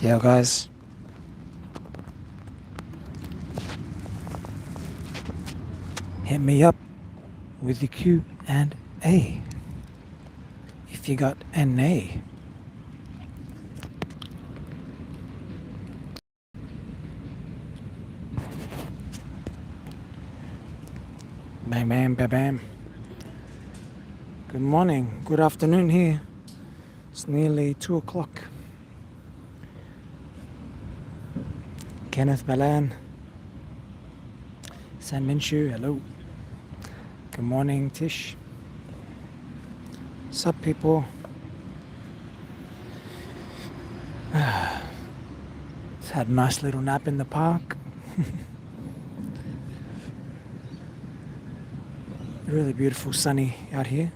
Yeah, guys. Hit me up with the Q and A if you got an A. Bam, bam, bam, bam. Good morning, good afternoon here. It's nearly 2 o'clock. Kenneth Balan, San Minshu, hello. Good morning, Tish. Sup, people? Just had a nice little nap in the park. Really beautiful, sunny out here.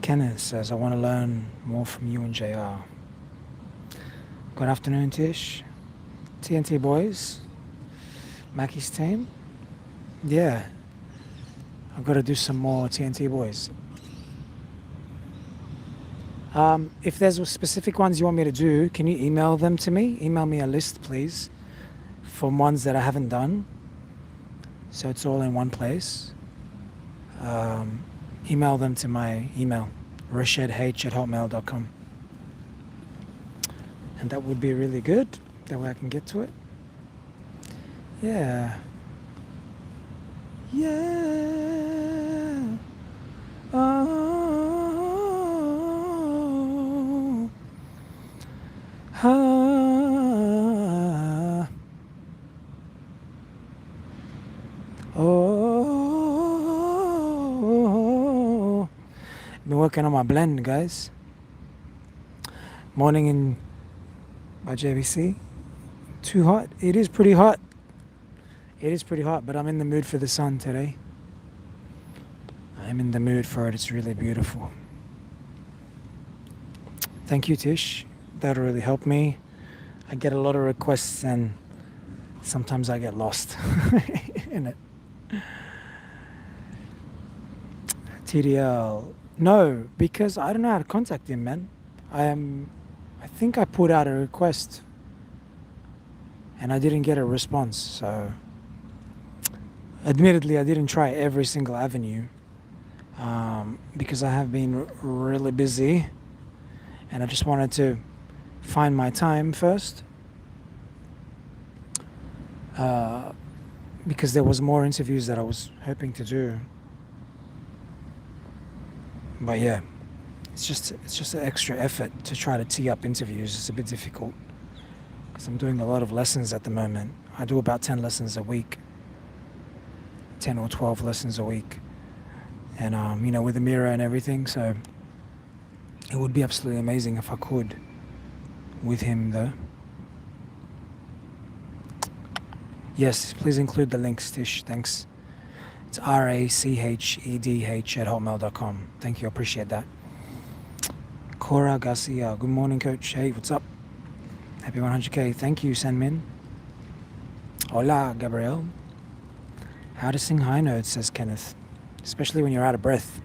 Kenneth says, I want to learn more from you and JR. Good afternoon, Tish. TNT boys. Mackie's team. Yeah, I've got to do some more TNT boys. If there's specific ones you want me to do, can you email them to me? Email me a list, please, from ones that I haven't done. So it's all in one place. Email them to my email, rashedh@hotmail.com. And that would be really good. That way I can get to it. Yeah. Yeah. Oh. Ah. Oh. Been working on my blend, guys. Morning in by JVC. Too hot. It is pretty hot. It is pretty hot, but I'm in the mood for the sun today. I'm in the mood for it. It's really beautiful. Thank you, Tish. That'll really help me. I get a lot of requests and sometimes I get lost in it. TDL. No, because I don't know how to contact him, man. I think I put out a request and I didn't get a response, so admittedly I didn't try every single avenue because I have been really busy and I just wanted to find my time first because there was more interviews that I was hoping to do. But yeah, it's just an extra effort to try to tee up interviews. It's a bit difficult because I'm doing a lot of lessons at the moment. I do about 10 lessons a week, 10 or 12 lessons a week, and with the mirror and everything. So it would be absolutely amazing if I could with him, though. Yes, please include the links, Tish. Thanks. It's rachedh@hotmail.com. Thank you. I appreciate that. Cora Garcia. Good morning, coach. Hey, what's up? Happy 100K. Thank you, Sanmin. Hola, Gabrielle. How to sing high notes, says Kenneth. Especially when you're out of breath.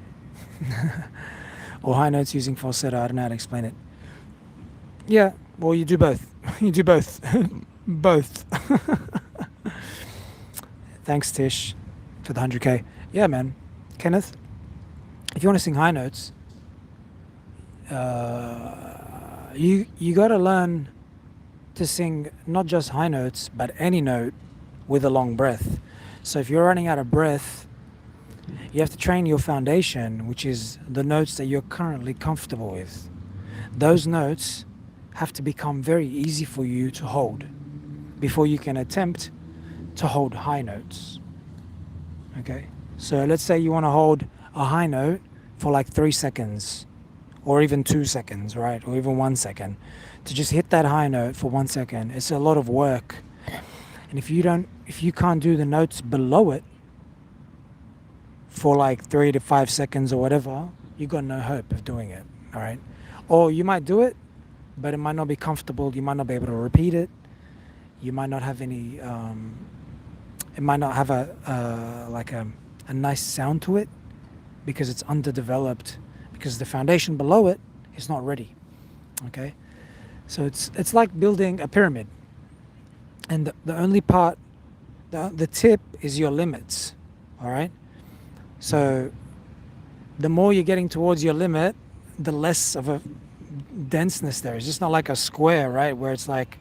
Or high notes using falsetto. I don't know how to explain it. Yeah, well, you do both. You do both. Both. Thanks, Tish, for the 100K. Yeah, man. Kenneth, if you want to sing high notes, you got to learn to sing not just high notes, but any note with a long breath. So if you're running out of breath, you have to train your foundation, which is the notes that you're currently comfortable with. Those notes have to become very easy for you to hold before you can attempt to hold high notes. Okay, so let's say you want to hold a high note for like 3 seconds or even 2 seconds, right? Or even 1 second. To just hit that high note for 1 second, it's a lot of work. And if you can't do the notes below it for like 3 to 5 seconds or whatever, you got no hope of doing it, all right? Or you might do it, but it might not be comfortable. You might not be able to repeat it. You might not have any It might not have a nice sound to it because it's underdeveloped, because the foundation below it is not ready. Okay, so it's like building a pyramid, and the only part, the tip is your limits. All right, so the more you're getting towards your limit, the less of a denseness there is. It's not like a square, right, where it's like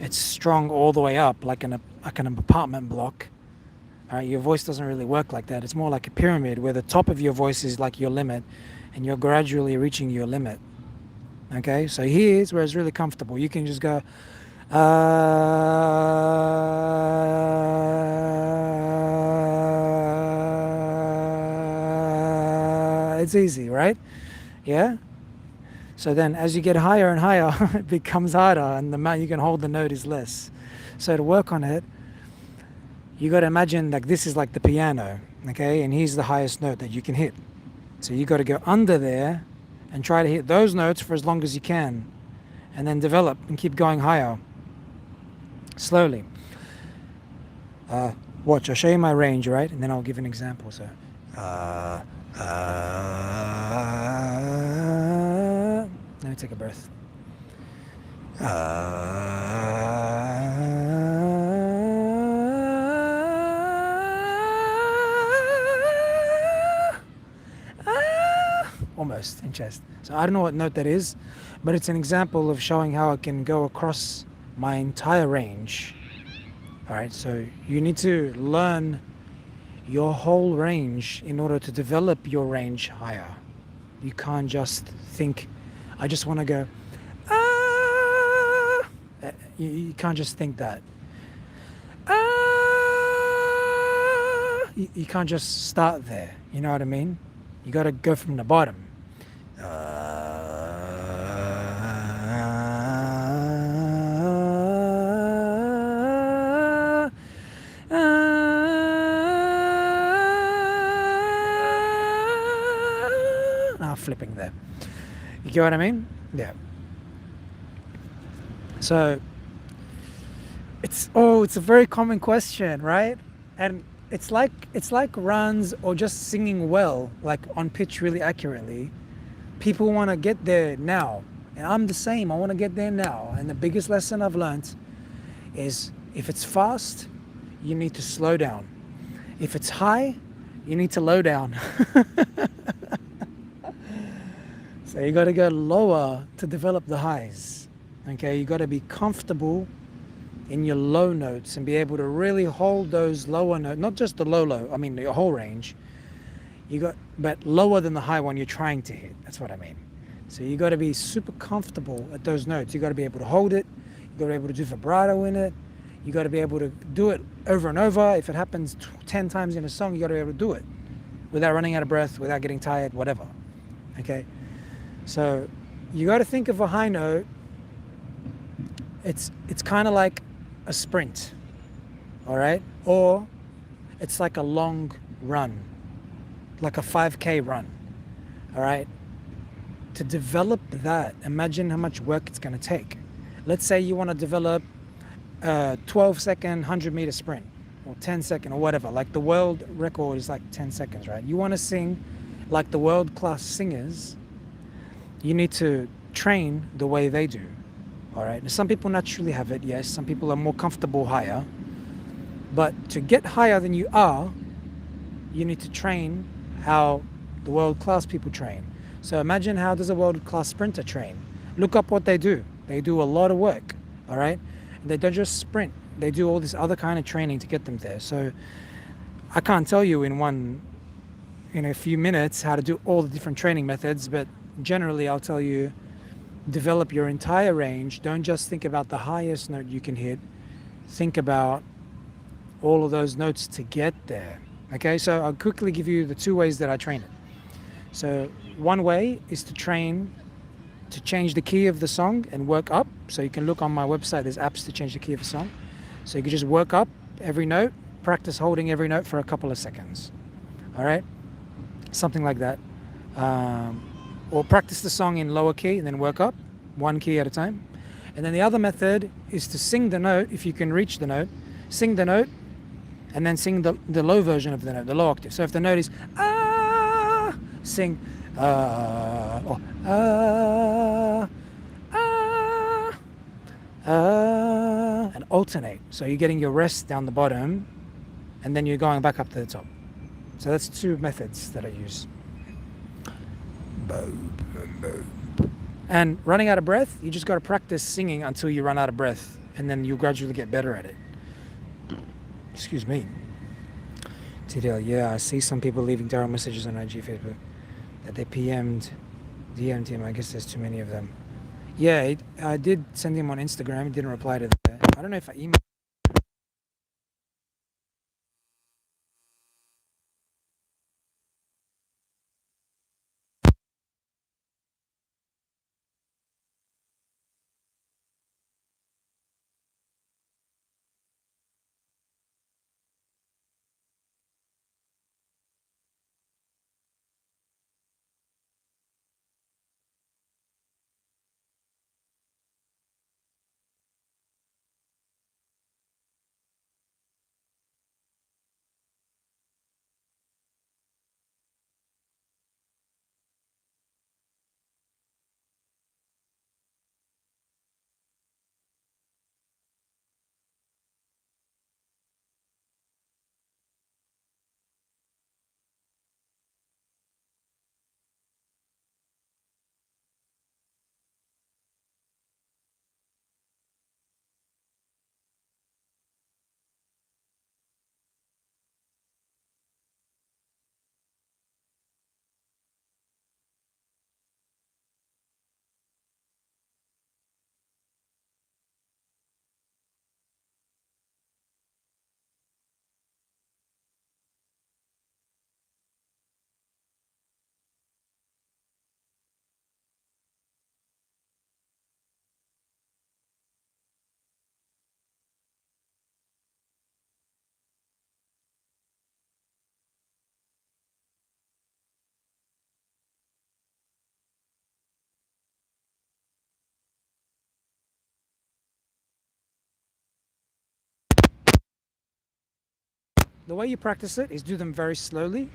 it's strong all the way up, like an apartment block. All right, your voice doesn't really work like that. It's more like a pyramid where the top of your voice is like your limit, and you're gradually reaching your limit. Okay, so here's where it's really comfortable. You can just go, it's easy, right? Yeah. So then as you get higher and higher, it becomes harder, and the amount you can hold the note is less. So to work on it, you got to imagine like this is like the piano, okay? And here's the highest note that you can hit. So you got to go under there and try to hit those notes for as long as you can, and then develop and keep going higher, slowly. Watch, I'll show you my range, right? And then I'll give an example. So, let me take a breath. Almost in chest. So I don't know what note that is, but it's an example of showing how I can go across my entire range. All right, so you need to learn your whole range in order to develop your range higher. You can't just think, I just want to go, ah. You can't just think that. Ah. You can't just start there. You know what I mean? You got to go from the bottom. Flipping there. You get what I mean? Yeah. So it's a very common question, right? And it's like runs or just singing well, like on pitch really accurately. People want to get there now, and I'm the same. I want to get there now. And the biggest lesson I've learned is if it's fast, you need to slow down. If it's high, you need to low down. So you got to go lower to develop the highs. Okay, you got to be comfortable in your low notes and be able to really hold those lower notes, not just the low, I mean your whole range. But lower than the high one you're trying to hit. That's what I mean. So you got to be super comfortable at those notes. You got to be able to hold it. You got to be able to do vibrato in it. You got to be able to do it over and over. If it happens 10 times in a song, you got to be able to do it without running out of breath, without getting tired, whatever. Okay. So you got to think of a high note. It's kind of like a sprint, all right? Or it's like a long run, like a 5K run, all right? To develop that, imagine how much work it's going to take. Let's say you want to develop a 12-second 100-meter sprint, or 10-second, or whatever. Like the world record is like 10 seconds, right? You want to sing like the world-class singers. You need to train the way they do, all right? Some people naturally have it, yes. Some people are more comfortable higher. But to get higher than you are, you need to train how the world-class people train. So imagine how does a world-class sprinter train? Look up what they do. They do a lot of work, all right? And they don't just sprint. They do all this other kind of training to get them there. So I can't tell you in a few minutes how to do all the different training methods, but generally I'll tell you, develop your entire range. Don't just think about the highest note you can hit. Think about all of those notes to get there. Okay, so I'll quickly give you the two ways that I train it. So one way is to train to change the key of the song and work up. So you can look on my website, there's apps to change the key of a song. So you can just work up every note, practice holding every note for a couple of seconds. All right, something like that. Or practice the song in lower key and then work up, one key at a time. And then the other method is to sing the note, if you can reach the note, sing the note, and then sing the low version of the note, the low octave. So if the note is ah, sing or ah, and alternate. So you're getting your rest down the bottom, and then you're going back up to the top. So that's two methods that I use. And running out of breath, you just got to practice singing until you run out of breath, and then you gradually get better at it. Excuse me. TDL, yeah, I see some people leaving Daryl messages on IG, Facebook that they DM'd him. I guess there's too many of them. Yeah, I did send him on Instagram. He didn't reply to that. I don't know if I emailed. The way you practice it is do them very slowly,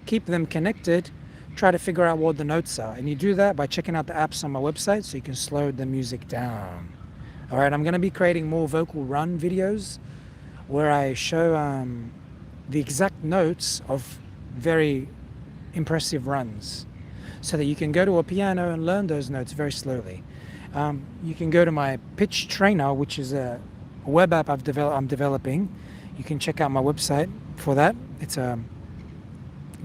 keep them connected, try to figure out what the notes are. And you do that by checking out the apps on my website so you can slow the music down. All right, I'm going to be creating more vocal run videos where I show the exact notes of very impressive runs so that you can go to a piano and learn those notes very slowly. You can go to my pitch trainer, which is a web app I'm developing. You can check out my website for that. It's the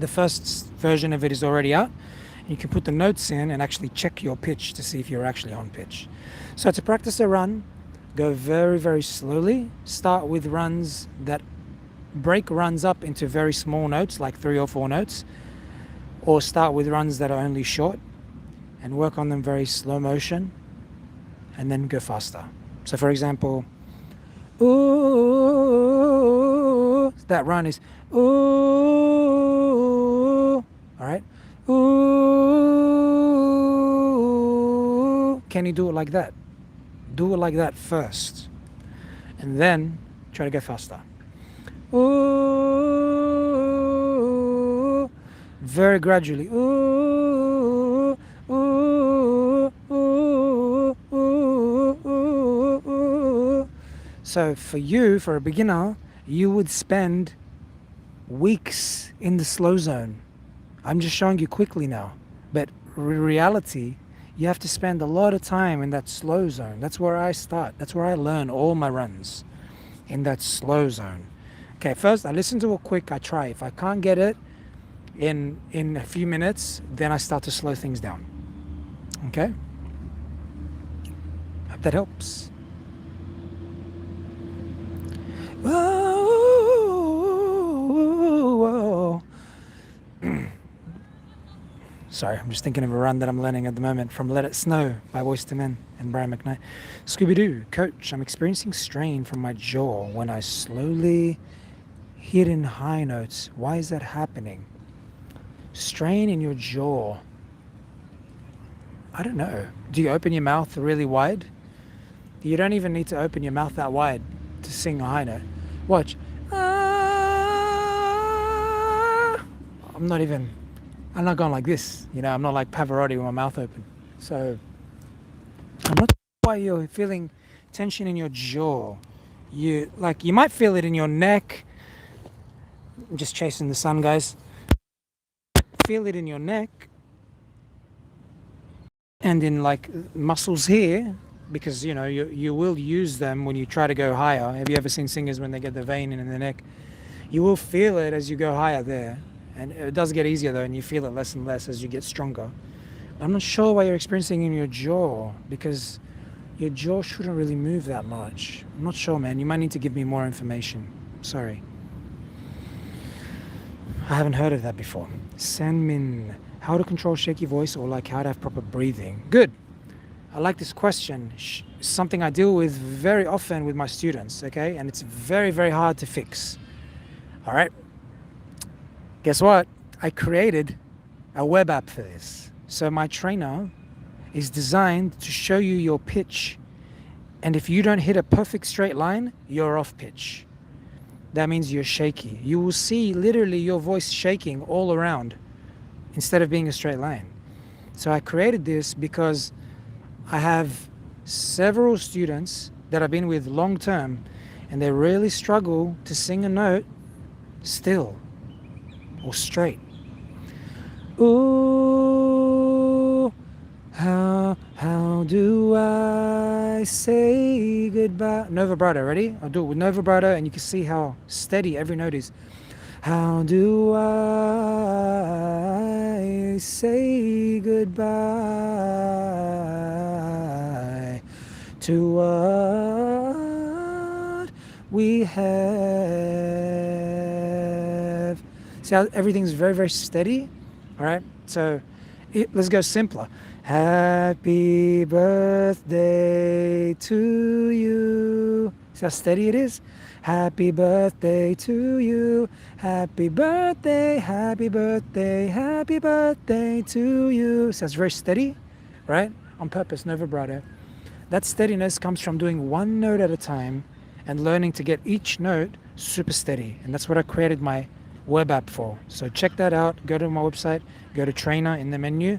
first version of it is already out. You can put the notes in and actually check your pitch to see if you're actually on pitch. So to practice a run, go very, very slowly. Start with runs that break runs up into very small notes, like 3 or 4 notes, or start with runs that are only short and work on them very slow motion and then go faster. So for example, ooh, that run is ooh, all right, ooh. Can you do it like that? Do it like that first, and then try to go faster. Ooh, very gradually. Ooh, ooh, ooh, ooh, ooh, ooh. So for you, for a beginner, you would spend weeks in the slow zone. I'm just showing you quickly now, but reality, you have to spend a lot of time in that slow zone. That's where I start. That's where I learn all my runs, in that slow zone. Okay, first I listen to it quick, I try. If I can't get it in a few minutes, then I start to slow things down. Okay? Hope that helps. Whoa. Sorry, I'm just thinking of a run that I'm learning at the moment from Let It Snow by Voice to Men and Brian McKnight. Scooby-Doo, Coach, I'm experiencing strain from my jaw when I slowly hit in high notes. Why is that happening? Strain in your jaw. I don't know. Do you open your mouth really wide? You don't even need to open your mouth that wide to sing a high note. Watch. Ah. I'm not going like this. I'm not like Pavarotti with my mouth open. So I'm not sure why you're feeling tension in your jaw. You might feel it in your neck. I'm just chasing the sun, guys. Feel it in your neck and in like muscles here, because you will use them when you try to go higher. Have you ever seen singers when they get the vein in the neck? You will feel it as you go higher there, and it does get easier though, and you feel it less and less as you get stronger. I'm not sure why you're experiencing in your jaw, because your jaw shouldn't really move that much. I'm not sure, man. You might need to give me more information. Sorry. I haven't heard of that before. Sanmin, how to control shaky voice, or like how to have proper breathing? Good. I like this question. Something I deal with very often with my students, okay? And it's very, very hard to fix. All right. Guess what? I created a web app for this. So my trainer is designed to show you your pitch. And if you don't hit a perfect straight line, you're off pitch. That means you're shaky. You will see literally your voice shaking all around instead of being a straight line. So I created this because I have several students that I've been with long term, and they really struggle to sing a note still or straight. Ooh, how do I say goodbye? No vibrato, ready? I'll do it with no vibrato, and you can see how steady every note is. How do I say goodbye to what we have? See how everything's very, very steady? All right, so let's go simpler. Happy birthday to you. See how steady it is? Happy birthday to you. Happy birthday, happy birthday, happy birthday to you. So it's very steady, right? On purpose, no vibrato. That steadiness comes from doing one note at a time and learning to get each note super steady. And that's what I created my web app for. So check that out. Go to my website, go to trainer in the menu,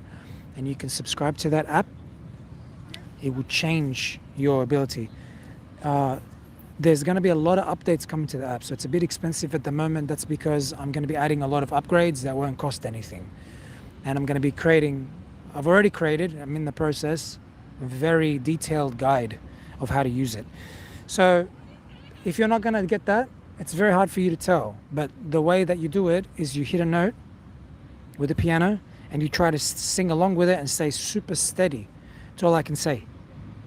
and you can subscribe to that app. It will change your ability. There's going to be a lot of updates coming to the app, so it's a bit expensive at the moment. That's because I'm going to be adding a lot of upgrades that won't cost anything. And I'm going to be I've already created, I'm in the process, a very detailed guide of how to use it. So if you're not going to get that, it's very hard for you to tell. But the way that you do it is you hit a note with the piano and you try to sing along with it and stay super steady. That's all I can say.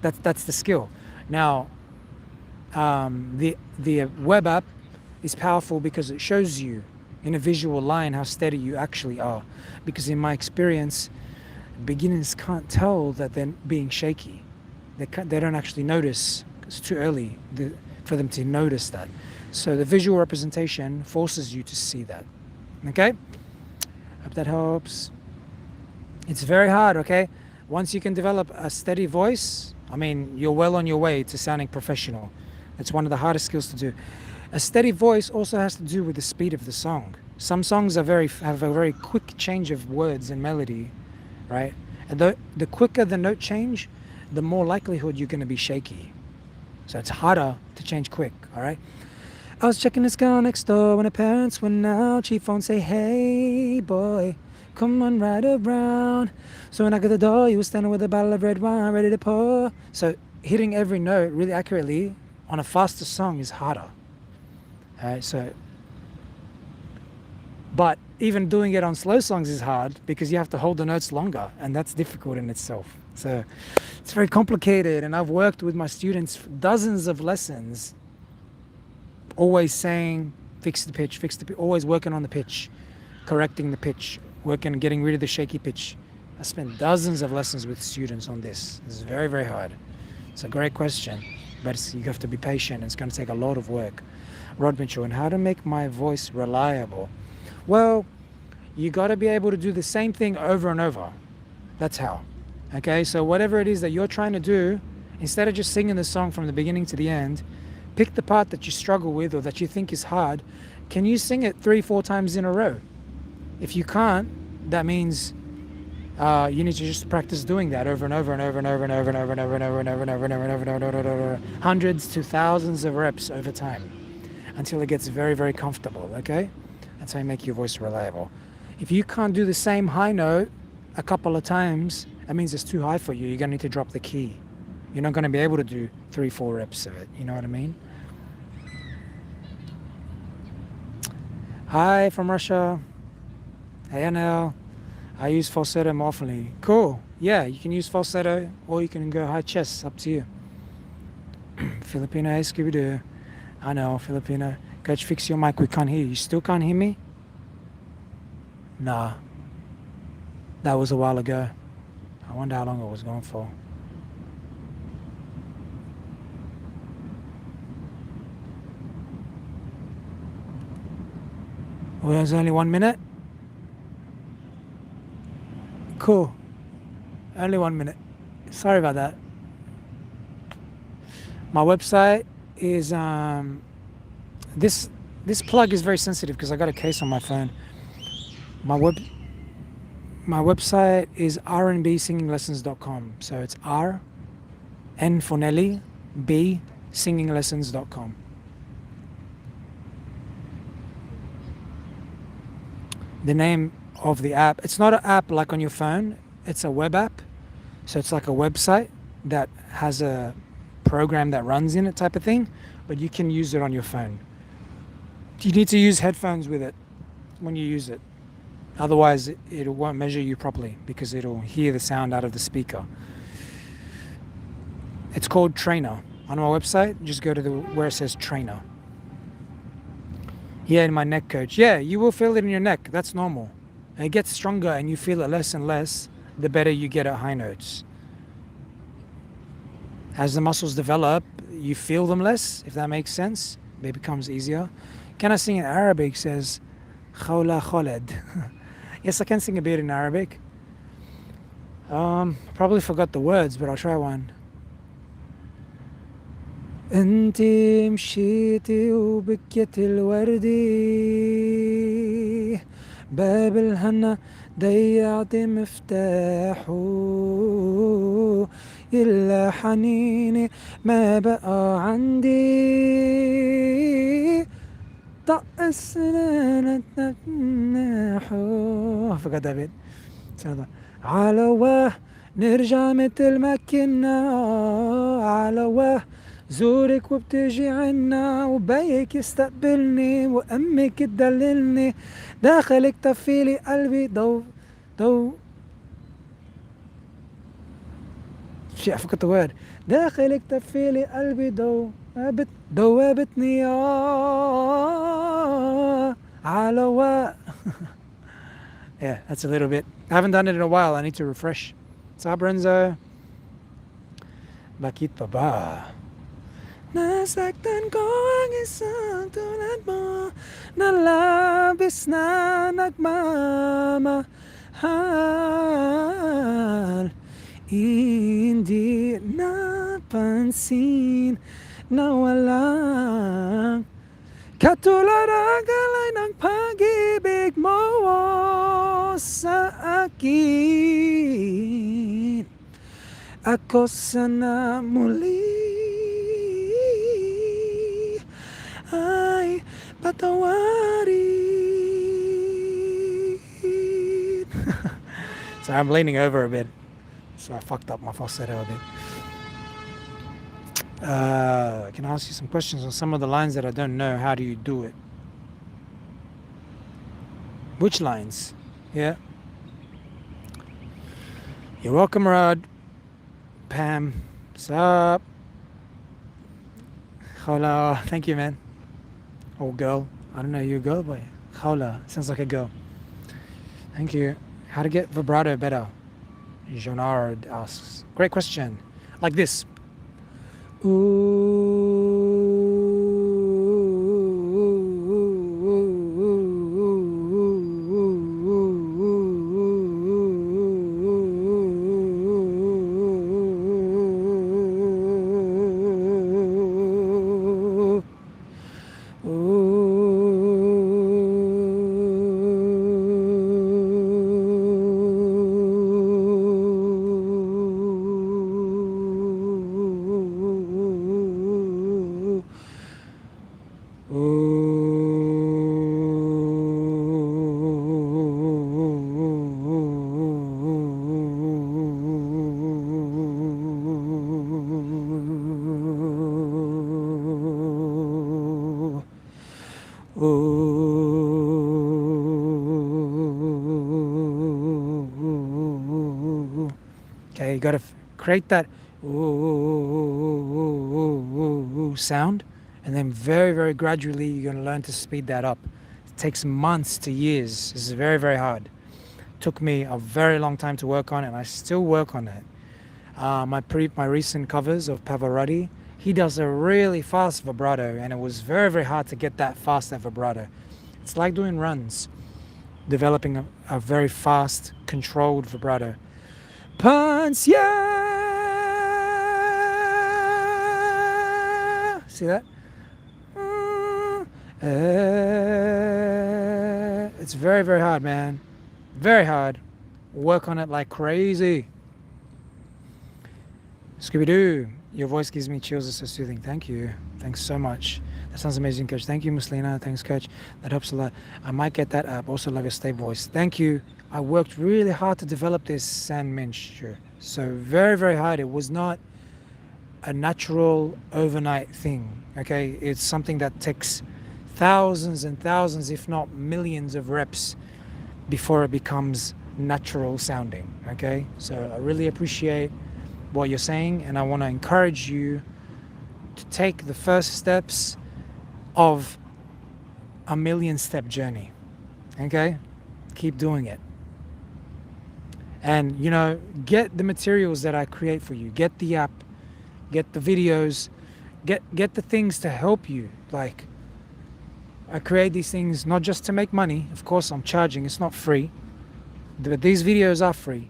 That's the skill. Now, the web app is powerful because it shows you in a visual line how steady you actually are. Because in my experience, beginners can't tell that they're being shaky. They don't actually notice. It's too early for them to notice that. So the visual representation forces you to see that. Okay? Hope that helps. It's very hard, okay? Once you can develop a steady voice, I mean, you're well on your way to sounding professional. It's one of the hardest skills to do. A steady voice also has to do with the speed of the song. Some songs have a very quick change of words and melody, right? And the quicker the note change, the more likelihood you're going to be shaky. So it's harder to change quick, all right? I was checking this girl next door when her parents went out. She phoned, say, hey, boy, come on right around. So when I got the door, you were standing with a bottle of red wine ready to pour. So hitting every note really accurately on a faster song is harder. All right, but even doing it on slow songs is hard because you have to hold the notes longer, and that's difficult in itself. So it's very complicated, and I've worked with my students for dozens of lessons, always saying, fix the pitch, always working on the pitch, correcting the pitch, getting rid of the shaky pitch. I spent dozens of lessons with students on this. This is very, very hard. It's a great question, but you have to be patient. It's going to take a lot of work. Rod Mitchell, and how to make my voice reliable? Well, you got to be able to do the same thing over and over. That's how. Okay, so whatever it is that you're trying to do, instead of just singing the song from the beginning to the end, pick the part that you struggle with or that you think is hard. Can you sing it 3-4 times in a row? If you can't, that means you need to just practice doing that over and over and over and over and over and over and over and over and over and over and over and over and over and over, hundreds to thousands of reps over time until it gets very, very comfortable, okay? That's how you make your voice reliable. If you can't do the same high note a couple of times, that means it's too high for you. You're going to need to drop the key. You're not going to be able to do 3-4 reps of it. You know what I mean? Hi from Russia. Hey, NL. I use falsetto more often. Cool. Yeah, you can use falsetto or you can go high chest. Up to you. Filipino, hey, Scooby-Doo. I know, Filipino. Coach, fix your mic. We can't hear you. You still can't hear me? Nah. That was a while ago. I wonder how long it was going for. Well, there's only 1 minute. Cool. Only 1 minute. Sorry about that. My website is this plug is very sensitive because I got a case on my phone. My website is rnbsinginglessons.com. So it's R N for Nelly B singinglessons.com. The name of the app, it's not an app like on your phone, it's a web app. So it's like a website that has a program that runs in it type of thing, but you can use it on your phone. You need to use headphones with it when you use it. Otherwise, it won't measure you properly because it'll hear the sound out of the speaker. It's called Trainer. On my website, just go to where it says Trainer. Yeah, in my neck, coach. Yeah, you will feel it in your neck. That's normal. And it gets stronger and you feel it less and less the better you get at high notes. As the muscles develop, you feel them less, if that makes sense. It becomes easier. Can I sing in Arabic? Says Khawla Khaled. Yes, I can sing a bit in Arabic. Probably forgot the words, but I'll try one. انتي مشيتي وبكيت الوردي باب الهنا ضيعت مفتاحه إلا حنيني ما بقى عندي طق السنانة تناحو. I forgot that bit. على واه نرجع متل ما كنا على واه زورك وبتجي عنا وبيك يستقبلني وأمك تدللني داخلك تفيلي قلبي ضو shit I forgot the word داخلك تفيلي قلبي دوابتني على وا. Yeah, that's a little bit. I haven't done it in a while. I need to refresh. What's up, Renzo? Bakit pa ba? Nasaktan ko ang isang tulad mo na labis na nagmamahal. Hindi napansin na walang katulad ang galay ng pag-ibig mo sa akin. Ako sana muli ay patawarin. So I'm leaning over a bit. So I fucked up my falsetto a bit. I can ask you some questions on some of the lines that I don't know. How do you do it? Which lines? Yeah. You're welcome, Rod. Pam. What's up? Hola. Thank you, man. Or girl. I don't know, you're a girl, but Hola. Sounds like a girl. Thank you. How to get vibrato better? Jonard asks. Great question. Like this. Ooh. Okay, you got to create that ooh sound, and then very, very gradually you're going to learn to speed that up. It takes months to years. This is very, very hard. Took me a very long time to work on it, and I still work on it. My recent covers of Pavarotti, he does a really fast vibrato, and it was very, very hard to get that fast that vibrato. It's like doing runs, developing a very fast, controlled vibrato. Pansya. See that? It's very, very hard, man. Very hard. Work on it like crazy. Scooby-Doo, your voice gives me chills. It's so soothing. Thank you. Thanks so much. That sounds amazing, Coach. Thank you, Muslina. Thanks, Coach. That helps a lot. I might get that app. Also love your stable voice. Thank you. I worked really hard to develop this San Minch. So very, very hard. It was not a natural overnight thing. Okay, it's something that takes thousands and thousands, if not millions of reps before it becomes natural sounding. Okay, so I really appreciate what you're saying, and I want to encourage you to take the first steps of a 1,000,000-step journey. Okay, keep doing it, and get the materials that I create for you. Get the app, get the videos, get the things to help you. Like, I create these things not just to make money. Of course I'm charging, it's not free, but these videos are free,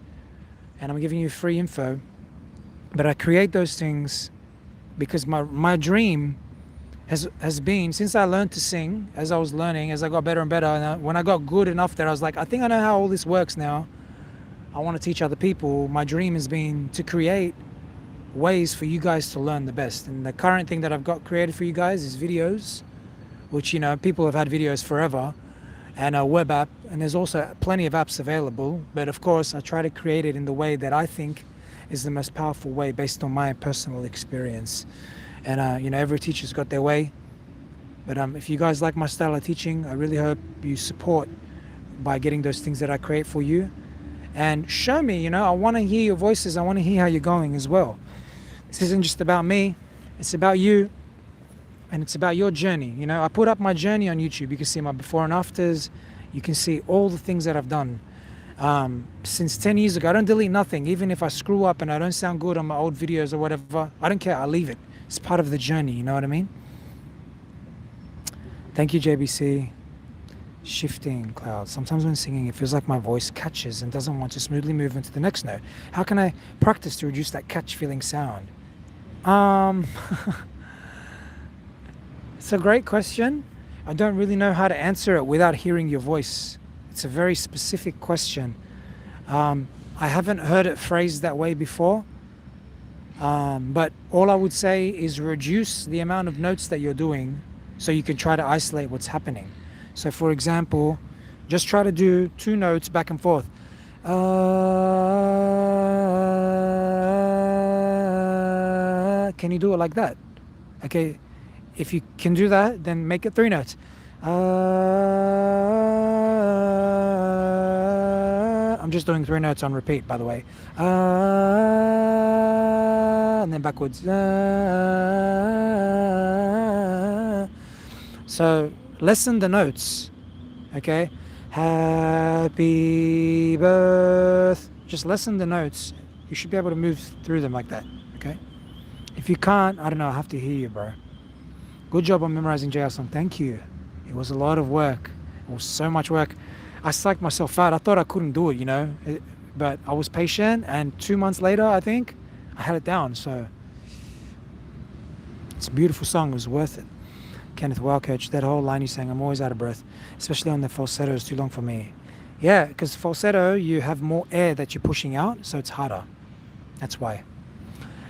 and I'm giving you free info. But I create those things because my dream has been, since I learned to sing, as I was learning, as I got better and better, and when I got good enough that I was like, I think I know how all this works now. I want to teach other people. My dream has been to create ways for you guys to learn the best. And the current thing that I've got created for you guys is videos, which, people have had videos forever, and a web app. And there's also plenty of apps available. But of course, I try to create it in the way that I think is the most powerful way based on my personal experience. And every teacher's got their way, but if you guys like my style of teaching, I really hope you support by getting those things that I create for you, and show me. I want to hear your voices. I want to hear how you're going as well. This isn't just about me, it's about you, and it's about your journey. I put up my journey on YouTube. You can see my before and afters. You can see all the things that I've done since 10 years ago. I don't delete nothing. Even if I screw up and I don't sound good on my old videos or whatever, I don't care. I leave it. It's part of the journey. You know what I mean? Thank you, JBC. Shifting clouds. Sometimes when singing, it feels like my voice catches and doesn't want to smoothly move into the next note. How can I practice to reduce that catch feeling sound? It's a great question. I don't really know how to answer it without hearing your voice. It's a very specific question. I haven't heard it phrased that way before. But all I would say is reduce the amount of notes that you're doing so you can try to isolate what's happening. So for example, just try to do 2 notes back and forth. Can you do it like that? Okay, if you can do that, then make it 3 notes. I'm just doing 3 notes on repeat, by the way. And then backwards. So lessen the notes, okay? Happy birth. Just lessen the notes. You should be able to move through them like that, okay? If you can't, I don't know, I have to hear you, bro. Good job on memorizing JR song. Thank you. It was a lot of work. It was so much work. I psyched myself out. I thought I couldn't do it, but I was patient, and 2 months later, I think, I had it down. So it's a beautiful song. It was worth it. Kenneth, wow, Coach, that whole line you sang, I'm always out of breath, especially on the falsetto, is too long for me. Yeah, because falsetto, you have more air that you're pushing out, so it's harder. That's why.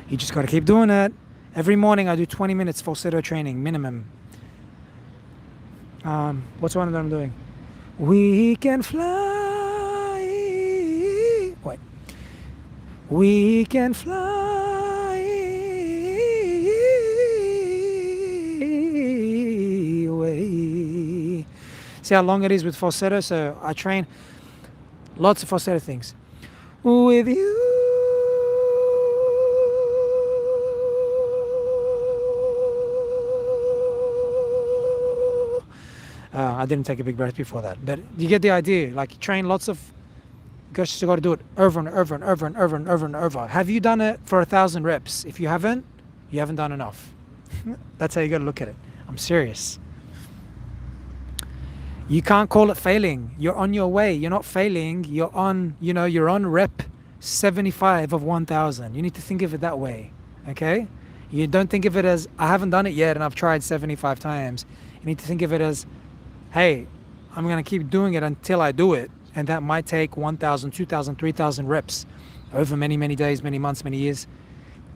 You just got to keep doing it. Every morning I do 20 minutes falsetto training, minimum. What's one that I'm doing? We can fly. Wait. We can fly away. See how long it is with falsetto? So I train lots of falsetto things. With you. I didn't take a big breath before that, but you get the idea. Like, you train lots of. Gosh, you got to do it over and over and over and over and over and over. Have you done it for 1,000 reps? If you haven't done enough. That's how you got to look at it. I'm serious. You can't call it failing. You're on your way. You're not failing. You're on, you're on rep 75 of 1,000. You need to think of it that way. Okay? You don't think of it as, I haven't done it yet and I've tried 75 times. You need to think of it as, hey, I'm going to keep doing it until I do it. And that might take 1,000, 2,000, 3,000 reps over many, many days, many months, many years.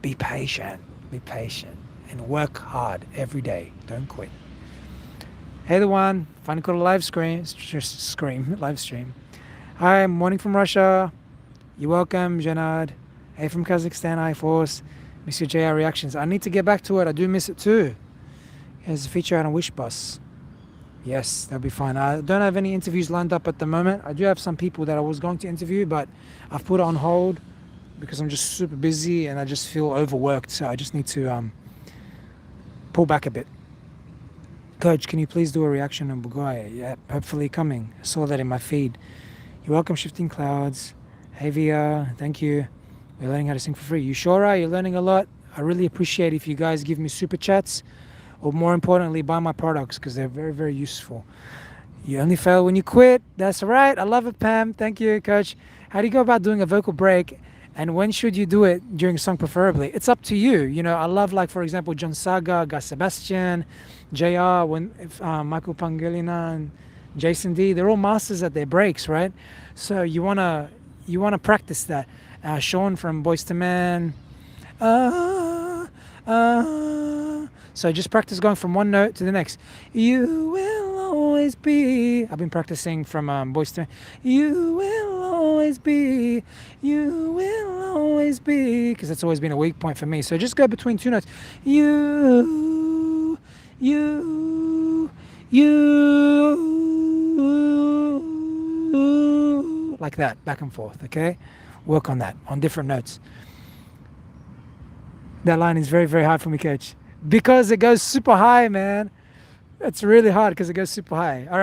Be patient. Be patient. And work hard every day. Don't quit. Hey, the one. Finally got a live stream. Hi, morning from Russia. You're welcome, Janad. Hey, from Kazakhstan, hi, Force. Miss your JR reactions. I need to get back to it. I do miss it too. There's a feature out on Wish Bus. Yes, that'll be fine. I don't have any interviews lined up at the moment. I do have some people that I was going to interview, but I've put it on hold because I'm just super busy and I just feel overworked. So I just need to pull back a bit. Coach, can you please do a reaction on Bugaya? Yeah, hopefully coming. I saw that in my feed. You're welcome, Shifting Clouds. Hey, Via, thank you. We're learning how to sing for free. You sure are? You're learning a lot. I really appreciate if you guys give me super chats, or more importantly, buy my products because they're very, very useful. You only fail when you quit. That's right. I love it, Pam. Thank you, Coach. How do you go about doing a vocal break, and when should you do it during a song preferably? It's up to you. I love, like, for example, John Saga, Gus Sebastian, JR, Michael Pangilinan, and Jason D. They're all masters at their breaks, right? So you wanna practice that. Sean from Boys to Men. So just practice going from one note to the next. You will always be. I've been practicing from Boys to Men. You will always be. You will always be. Because that's always been a weak point for me. So just go between two notes. You, like that, back and forth, okay? Work on that, on different notes. That line is very, very hard for me, Coach. Because it goes super high, man. It's really hard because it goes super high. All right.